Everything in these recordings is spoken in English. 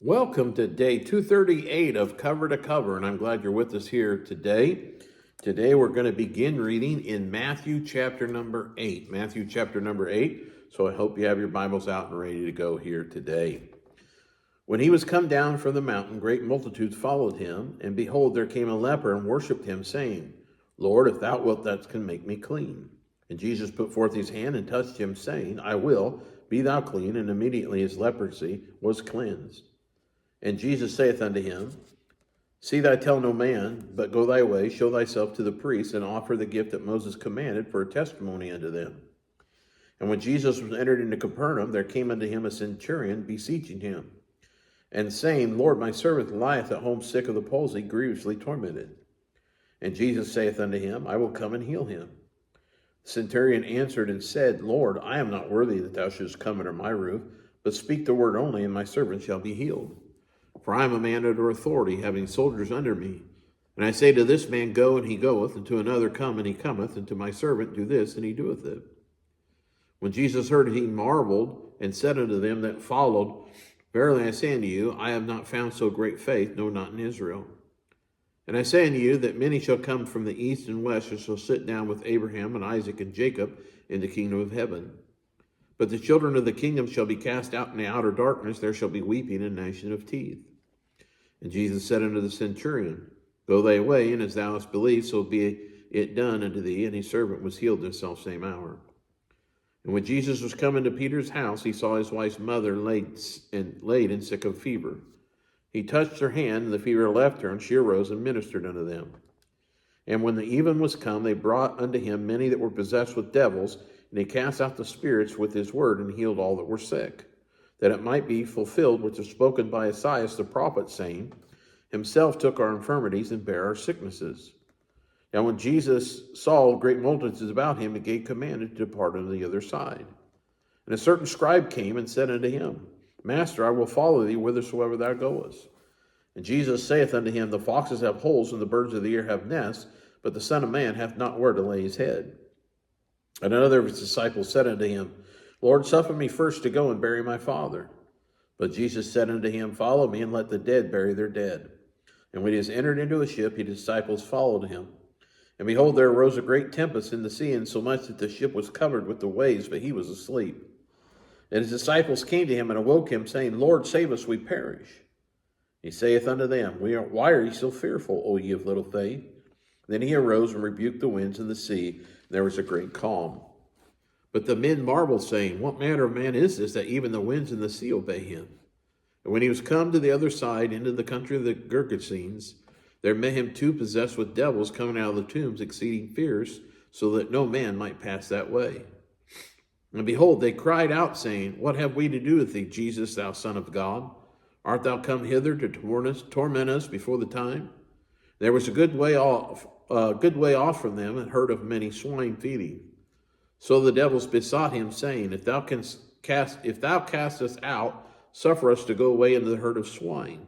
Welcome to day 238 of Cover to Cover, and I'm glad you're with us here today. Today we're going to begin reading in Matthew chapter number 8. Matthew chapter number 8. So I hope you have your Bibles out and ready to go here today. When he was come down from the mountain, great multitudes followed him, and behold, there came a leper and worshipped him, saying, Lord, if thou wilt, thou can make me clean. And Jesus put forth his hand and touched him, saying, I will, be thou clean. And immediately his leprosy was cleansed. And Jesus saith unto him, See thou tell no man, but go thy way, show thyself to the priests, and offer the gift that Moses commanded for a testimony unto them. And when Jesus was entered into Capernaum, there came unto him a centurion, beseeching him, and saying, Lord, my servant lieth at home sick of the palsy, grievously tormented. And Jesus saith unto him, I will come and heal him. The centurion answered and said, Lord, I am not worthy that thou shouldest come under my roof, but speak the word only, and my servant shall be healed. For I am a man under authority, having soldiers under me. And I say to this man, Go, and he goeth, and to another, Come, and he cometh, and to my servant, Do this, and he doeth it. When Jesus heard it, he marveled, and said unto them that followed, Verily I say unto you, I have not found so great faith, no, not in Israel. And I say unto you, that many shall come from the east and west, and shall sit down with Abraham and Isaac and Jacob in the kingdom of heaven. But the children of the kingdom shall be cast out in the outer darkness, there shall be weeping and gnashing of teeth. And Jesus said unto the centurion, Go thy way, and as thou hast believed, so be it done unto thee. And his servant was healed the selfsame hour. And when Jesus was come into Peter's house, he saw his wife's mother laid and sick of fever. He touched her hand, and the fever left her, and she arose and ministered unto them. And when the even was come, they brought unto him many that were possessed with devils, and he cast out the spirits with his word, and healed all that were sick, that it might be fulfilled which was spoken by Esaias the prophet, saying, Himself took our infirmities and bare our sicknesses. Now when Jesus saw great multitudes about him, he gave command to depart on the other side. And a certain scribe came and said unto him, Master, I will follow thee whithersoever thou goest. And Jesus saith unto him, The foxes have holes, and the birds of the air have nests, but the Son of Man hath not where to lay his head. And another of his disciples said unto him, Lord, suffer me first to go and bury my father. But Jesus said unto him, Follow me, and let the dead bury their dead. And when he was entered into a ship, his disciples followed him. And behold, there arose a great tempest in the sea, insomuch that the ship was covered with the waves, but he was asleep. And his disciples came to him and awoke him, saying, Lord, save us, we perish. He saith unto them, Why are ye so fearful, O ye of little faith? Then he arose and rebuked the winds and the sea, and there was a great calm. But the men marveled, saying, What manner of man is this, that even the winds and the sea obey him? And when he was come to the other side, into the country of the Gergesenes, there met him two possessed with devils, coming out of the tombs, exceeding fierce, so that no man might pass that way. And behold, they cried out, saying, What have we to do with thee, Jesus, thou Son of God? Art thou come hither to torment us before the time? There was a good way off from them, a herd of many swine feeding. So the devils besought him, saying, If thou cast us out, suffer us to go away into the herd of swine.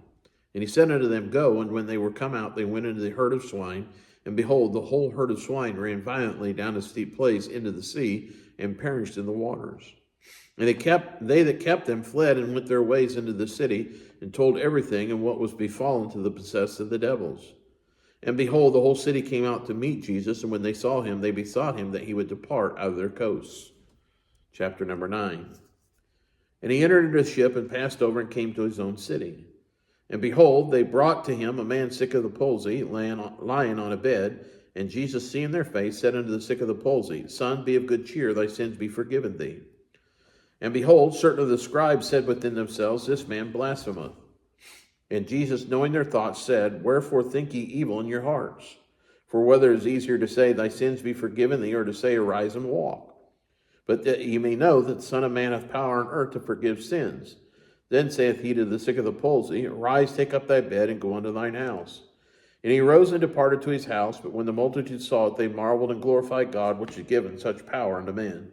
And he said unto them, Go. And when they were come out, they went into the herd of swine. And behold, the whole herd of swine ran violently down a steep place into the sea, and perished in the waters. And they that kept them fled, and went their ways into the city, and told everything, and what was befallen to the possessed of the devils. And behold, the whole city came out to meet Jesus, and when they saw him, they besought him that he would depart out of their coasts. Chapter number 9. And he entered into a ship, and passed over, and came to his own city. And behold, they brought to him a man sick of the palsy, lying on a bed. And Jesus, seeing their face, said unto the sick of the palsy, Son, be of good cheer, thy sins be forgiven thee. And behold, certain of the scribes said within themselves, This man blasphemeth. And Jesus, knowing their thoughts, said, Wherefore think ye evil in your hearts? For whether it is easier to say, Thy sins be forgiven thee, or to say, Arise and walk? But that ye may know that the Son of Man hath power on earth to forgive sins. Then saith he to the sick of the palsy, Arise, take up thy bed, and go unto thine house. And he rose and departed to his house. But when the multitude saw it, they marveled and glorified God, which had given such power unto men.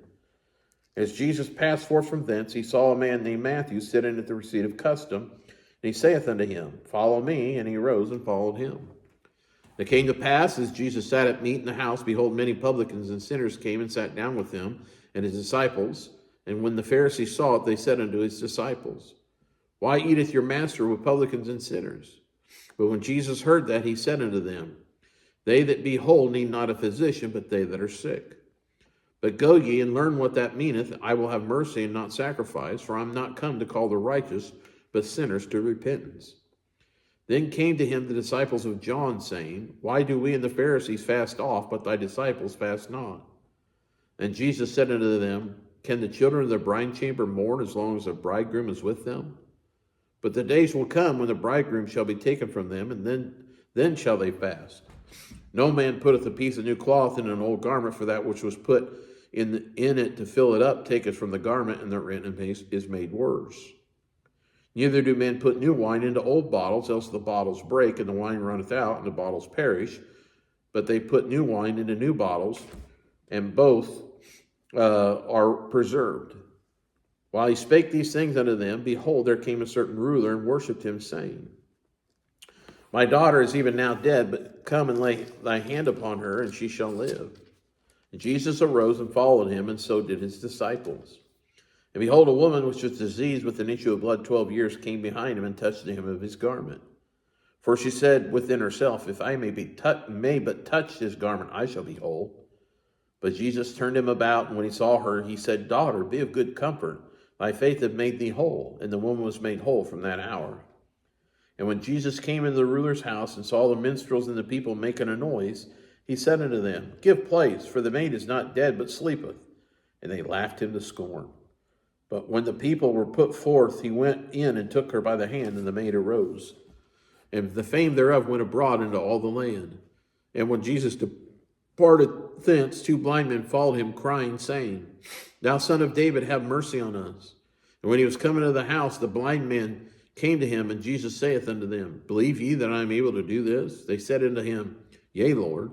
As Jesus passed forth from thence, he saw a man named Matthew sitting at the receipt of custom. And he saith unto him, Follow me. And he arose and followed him. It came to pass, as Jesus sat at meat in the house, behold, many publicans and sinners came and sat down with him and his disciples. And when the Pharisees saw it, they said unto his disciples, Why eateth your master with publicans and sinners? But when Jesus heard that, he said unto them, They that be whole need not a physician, but they that are sick. But go ye and learn what that meaneth, I will have mercy and not sacrifice, for I am not come to call the righteous, but sinners to repentance. Then came to him the disciples of John, saying, Why do we and the Pharisees fast oft, but thy disciples fast not? And Jesus said unto them, Can the children of the bride chamber mourn as long as the bridegroom is with them? But the days will come when the bridegroom shall be taken from them, and then shall they fast. No man putteth a piece of new cloth in an old garment, for that which was put in it to fill it up taketh from the garment, and the rent is made worse. Neither do men put new wine into old bottles, else the bottles break, and the wine runneth out, and the bottles perish. But they put new wine into new bottles, and both are preserved. While he spake these things unto them, behold, there came a certain ruler and worshipped him, saying, My daughter is even now dead, but come and lay thy hand upon her, and she shall live. And Jesus arose and followed him, and so did his disciples. And behold, a woman which was diseased with an issue of blood 12 years came behind him and touched the hem of his garment. For she said within herself, If I may but touch his garment, I shall be whole. But Jesus turned him about, and when he saw her, he said, Daughter, be of good comfort. Thy faith hath made thee whole. And the woman was made whole from that hour. And when Jesus came into the ruler's house and saw the minstrels and the people making a noise, he said unto them, Give place, for the maid is not dead, but sleepeth. And they laughed him to scorn. But when the people were put forth, he went in and took her by the hand, and the maid arose. And the fame thereof went abroad into all the land. And when Jesus departed thence, two blind men followed him, crying, saying, Thou son of David, have mercy on us. And when he was come into the house, the blind men came to him, and Jesus saith unto them, Believe ye that I am able to do this? They said unto him, Yea, Lord.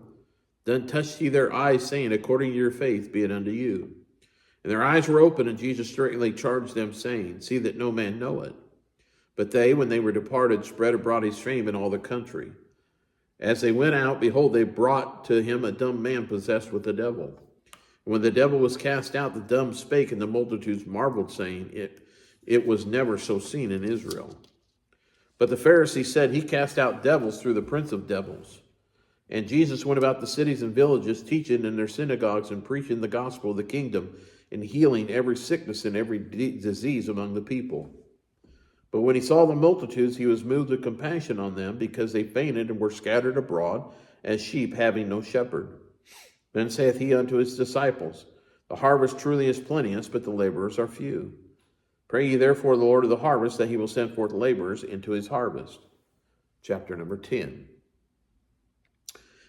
Then touched he their eyes, saying, According to your faith be it unto you. And their eyes were open, and Jesus straightway charged them, saying, See that no man know it. But they, when they were departed, spread abroad his fame in all the country. As they went out, behold, they brought to him a dumb man possessed with the devil. And when the devil was cast out, the dumb spake, and the multitudes marveled, saying, It was never so seen in Israel. But the Pharisees said, He cast out devils through the prince of devils. And Jesus went about the cities and villages, teaching in their synagogues and preaching the gospel of the kingdom, and healing every sickness and every disease among the people. But when he saw the multitudes, he was moved with compassion on them, because they fainted and were scattered abroad, as sheep having no shepherd. Then saith he unto his disciples, The harvest truly is plenteous, but the laborers are few. Pray ye therefore the Lord of the harvest, that he will send forth laborers into his harvest. Chapter number 10.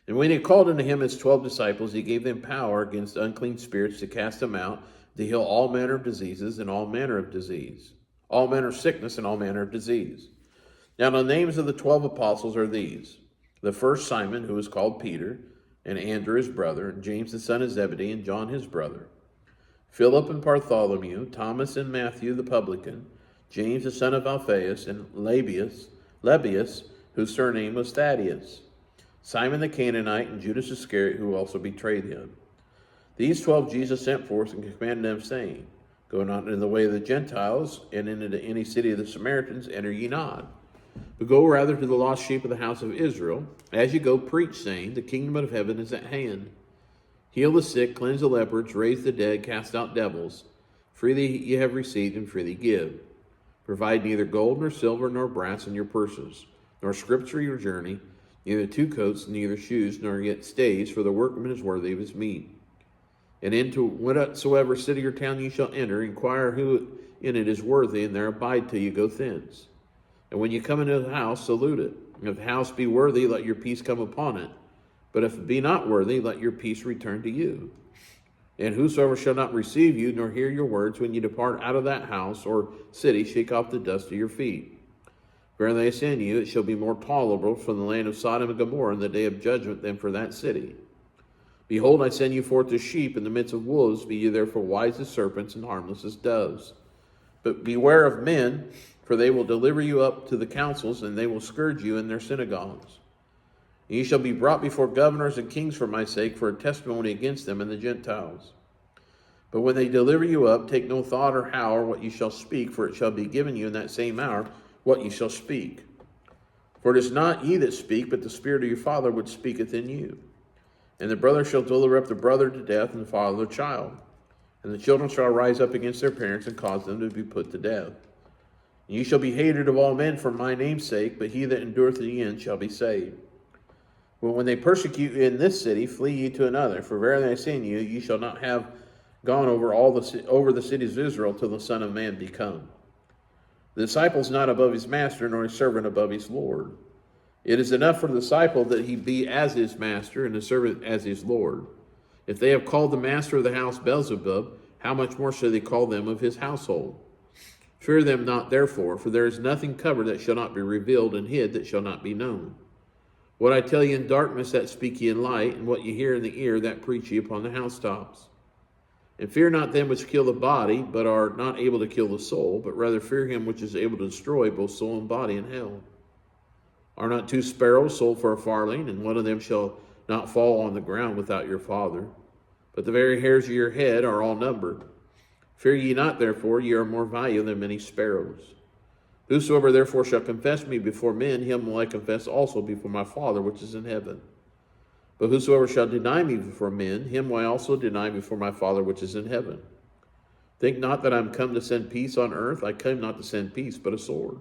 And when he had called unto him his 12 disciples, he gave them power against unclean spirits to cast them out, to heal all manner of diseases and all manner of disease, all manner of sickness and all manner of disease. Now the names of the 12 apostles are these: the first Simon, who is called Peter, and Andrew his brother, and James the son of Zebedee, and John his brother, Philip and Bartholomew, Thomas and Matthew the publican, James the son of Alphaeus, and Lebbaeus, whose surname was Thaddeus, Simon the Canaanite, and Judas Iscariot, who also betrayed him. These 12 Jesus sent forth and commanded them, saying, Go not into the way of the Gentiles, and into any city of the Samaritans enter ye not, but go rather to the lost sheep of the house of Israel. As ye go, preach, saying, The kingdom of heaven is at hand. Heal the sick, cleanse the lepers, raise the dead, cast out devils. Freely ye have received, and freely give. Provide neither gold nor silver nor brass in your purses, nor scrips for your journey, neither 2 coats, neither shoes, nor yet stays, for the workman is worthy of his meat. And into whatsoever city or town ye shall enter, inquire who in it is worthy, and there abide till you go thence. And when you come into the house, salute it. And if the house be worthy, let your peace come upon it. But if it be not worthy, let your peace return to you. And whosoever shall not receive you, nor hear your words, when you depart out of that house or city, shake off the dust of your feet. Verily I say unto you, it shall be more tolerable for the land of Sodom and Gomorrah in the day of judgment than for that city. Behold, I send you forth as sheep in the midst of wolves. Be ye therefore wise as serpents and harmless as doves. But beware of men, for they will deliver you up to the councils, and they will scourge you in their synagogues. And ye shall be brought before governors and kings for my sake, for a testimony against them and the Gentiles. But when they deliver you up, take no thought or how or what you shall speak, for it shall be given you in that same hour what you shall speak. For it is not ye that speak, but the Spirit of your Father which speaketh in you. And the brother shall deliver up the brother to death, and the father the child. And the children shall rise up against their parents, and cause them to be put to death. And ye shall be hated of all men for my name's sake, but he that endureth to the end shall be saved. But when they persecute you in this city, flee ye to another. For verily I say unto you, ye shall not have gone over over the cities of Israel till the Son of Man be come. The disciple is not above his master, nor his servant above his Lord. It is enough for the disciple that he be as his master, and the servant as his Lord. If they have called the master of the house Beelzebub, how much more shall they call them of his household? Fear them not therefore, for there is nothing covered that shall not be revealed, and hid that shall not be known. What I tell ye in darkness, that speak ye in light, and what ye hear in the ear, that preach ye upon the housetops. And fear not them which kill the body, but are not able to kill the soul, but rather fear him which is able to destroy both soul and body in hell. Are not 2 sparrows sold for a farthing, and one of them shall not fall on the ground without your Father? But the very hairs of your head are all numbered. Fear ye not, therefore, ye are more valuable than many sparrows. Whosoever therefore shall confess me before men, him will I confess also before my Father which is in heaven. But whosoever shall deny me before men, him will I also deny before my Father which is in heaven. Think not that I am come to send peace on earth. I came not to send peace, but a sword.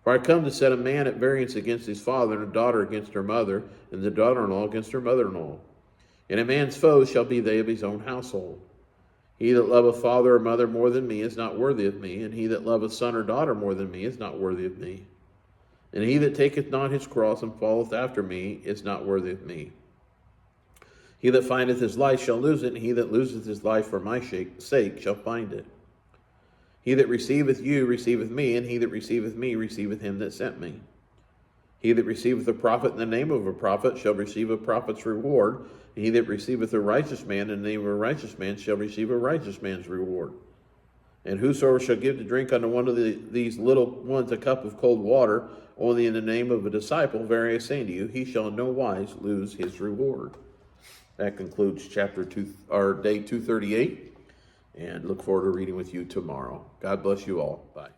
For I come to set a man at variance against his father, and a daughter against her mother, and the daughter-in-law against her mother-in-law. And a man's foes shall be they of his own household. He that loveth father or mother more than me is not worthy of me, and he that loveth son or daughter more than me is not worthy of me. And he that taketh not his cross and followeth after me is not worthy of me. He that findeth his life shall lose it, and he that loseth his life for my sake shall find it. He that receiveth you receiveth me, and he that receiveth me receiveth him that sent me. He that receiveth a prophet in the name of a prophet shall receive a prophet's reward, and he that receiveth a righteous man in the name of a righteous man shall receive a righteous man's reward. And whosoever shall give to drink unto one of these little ones a cup of cold water, only in the name of a disciple, verily I say unto you, he shall in no wise lose his reward. That concludes chapter 2, or day 238, and look forward to reading with you tomorrow. God bless you all. Bye.